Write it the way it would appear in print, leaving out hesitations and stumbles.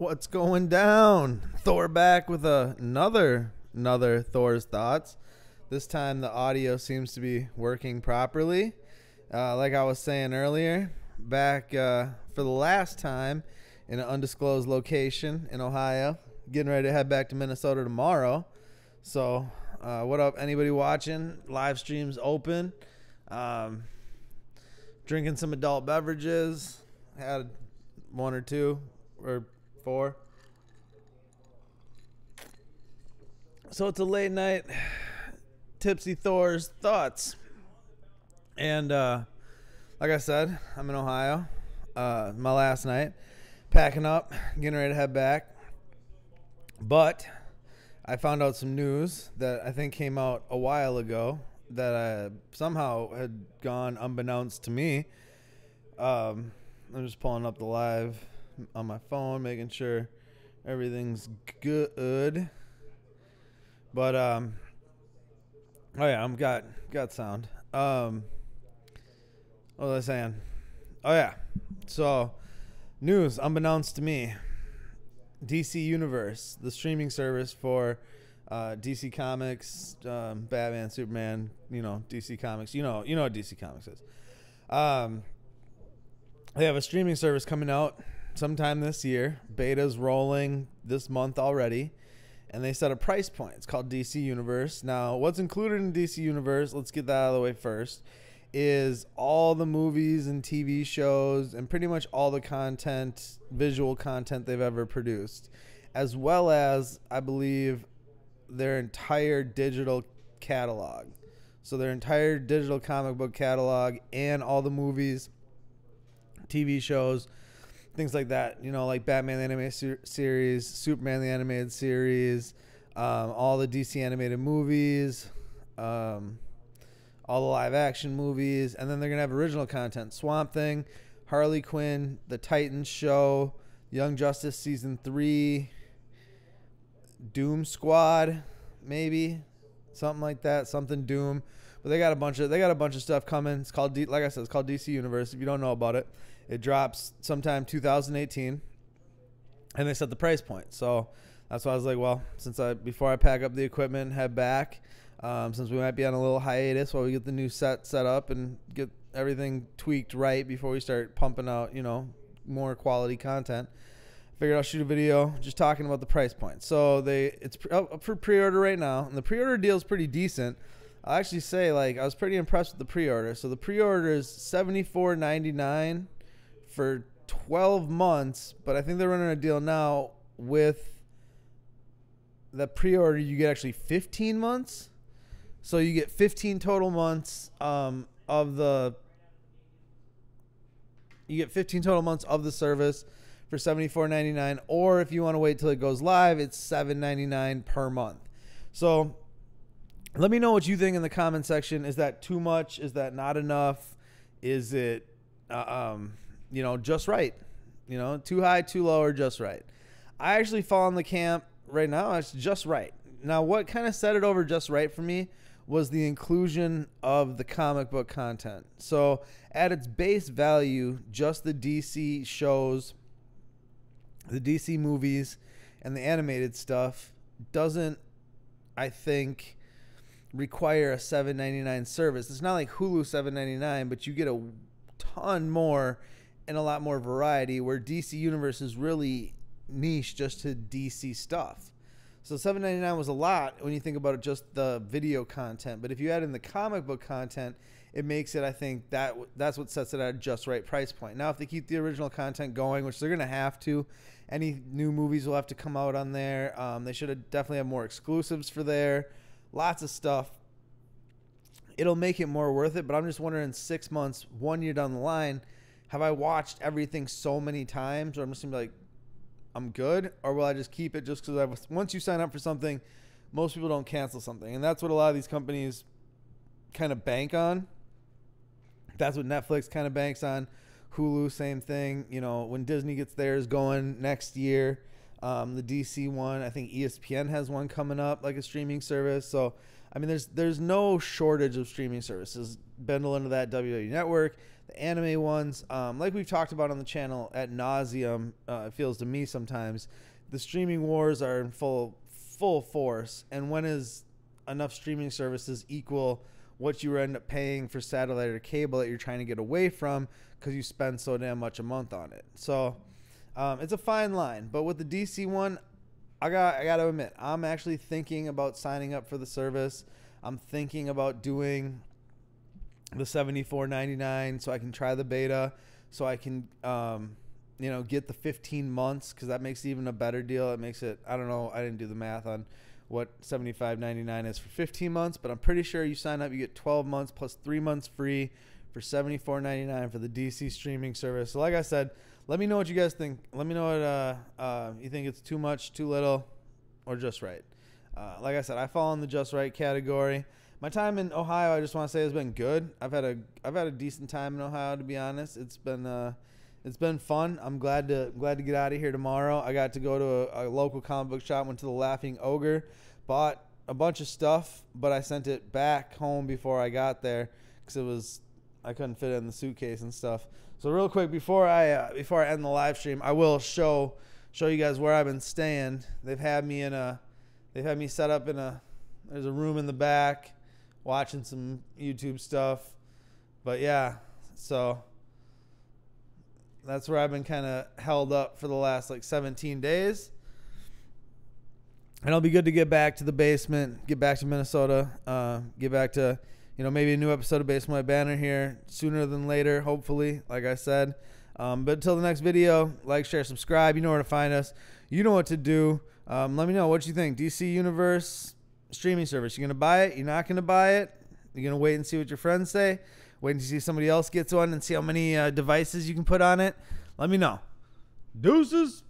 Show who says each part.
Speaker 1: What's going down? Thor back with another Thor's thoughts. This time the audio seems to be working properly. Like I was saying earlier, back for the last time in an undisclosed location in Ohio. Getting ready to head back to Minnesota tomorrow. So, what up, anybody watching? Live streams open. Drinking some adult beverages. Had one or two or four. So it's a late night Tipsy Thor's thoughts. And like I said, I'm in Ohio. My last night. Packing up, getting ready to head back. But I found out some news that I think came out a while ago that I somehow had gone unbeknownst to me. I'm just pulling up the live on my phone, making sure everything's good. But oh yeah, I'm got sound. What was I saying? Oh yeah. So news unbeknownst to me. DCUniverse, the streaming service for DC Comics, Batman, Superman, DC Comics. You know what DC Comics is. They have a streaming service coming out sometime this year. Beta's rolling this month already. And they set a price point. It's called DCUniverse. Now, what's included in DCUniverse, let's get that out of the way first, is all the movies and TV shows and pretty much all the content, visual content they've ever produced, as well as, I believe, their entire digital catalog. So their entire digital comic book catalog and all the movies, TV shows, things like that, like Batman the Animated Series, Superman the Animated Series, all the DC animated movies, all the live action movies, and then they're going to have original content. Swamp Thing, Harley Quinn, The Titans Show, Young Justice Season 3, Doom Squad, maybe, something like that, something Doom. But they got a bunch of stuff coming. It's called, like I said, it's called DCUniverse. If you don't know about it, it drops sometime 2018, and they set the price point. So that's why I was like, well, before I pack up the equipment and head back, since we might be on a little hiatus while we get the new set up and get everything tweaked right before we start pumping out, more quality content, I figured I'll shoot a video just talking about the price point. So it's up for pre-order right now, and the pre-order deal is pretty decent. I'll actually say, I was pretty impressed with the pre-order. So the pre-order is $74.99 for 12 months, but I think they're running a deal now with the pre-order. You get actually 15 months. So you get 15 total months of the service for $74.99, or if you want to wait till it goes live, it's $7.99 per month. So let me know what you think in the comment section. Is that too much? Is that not enough? Is it just right? Too high, too low, or just right? I actually fall in the camp right now. It's just right. Now, what kind of set it over just right for me was the inclusion of the comic book content. So at its base value, just the DC shows, the DC movies, and the animated stuff doesn't, I think, require a $7.99 service. It's not like Hulu $7.99, but you get a ton more and a lot more variety, where DCUniverse is really niche just to DC stuff. So $7.99 was a lot when you think about it, just the video content. But if you add in the comic book content, it makes it, I think, that's what sets it at a just right price point. Now, if they keep the original content going, which they're going to have to, any new movies will have to come out on there. They should have definitely have more exclusives for there. Lots of stuff. It'll make it more worth it, but I'm just wondering, 6 months, 1 year down the line, have I watched everything so many times, or I'm just going to be like, I'm good, or will I just keep it just because once you sign up for something, most people don't cancel something, and that's what a lot of these companies kind of bank on. That's what Netflix kind of banks on. Hulu, same thing. When Disney gets theirs going next year, the DC one, I think ESPN has one coming up, like a streaming service. So, I mean, there's no shortage of streaming services. Bundle into that WWE Network. the anime ones. Like we've talked about on the channel ad nauseum, it feels to me sometimes, the streaming wars are in full force. And when is enough streaming services equal what you end up paying for satellite or cable that you're trying to get away from because you spend so damn much a month on it? So it's a fine line. But with the DC one, I got to admit, I'm actually thinking about signing up for the service. I'm thinking about doing the $74.99 so I can try the beta, so I can get the 15 months, because that makes it even a better deal. It makes it, I don't know, I didn't do the math on what $75.99 is for 15 months, but I'm pretty sure you sign up, you get 12 months plus 3 months free for $74.99 for the DC streaming service. So like I said, let me know what you guys think. Let me know what you think. It's too much, too little, or just right. Like I said, I fall in the just right category. My time in Ohio, I just want to say, has been good. I've had a decent time in Ohio, to be honest. It's been fun. I'm glad to get out of here tomorrow. I got to go to a local comic book shop, went to the Laughing Ogre, bought a bunch of stuff, but I sent it back home before I got there because I couldn't fit it in the suitcase and stuff. So real quick, before I end the live stream, I will show you guys where I've been staying. They've had me set up there's a room in the back, watching some YouTube stuff. But yeah, so that's where I've been kind of held up for the last 17 days. And I'll be good to get back to the basement, get back to Minnesota, get back to, maybe a new episode of Basement My Banner here sooner than later, hopefully, like I said. But until the next video, like, share, subscribe. You know where to find us. You know what to do. Let me know what you think. DCUniverse streaming service. You going to buy it? You're not going to buy it? You're going to wait and see what your friends say? Waiting to see somebody else gets one and see how many devices you can put on it? Let me know. Deuces.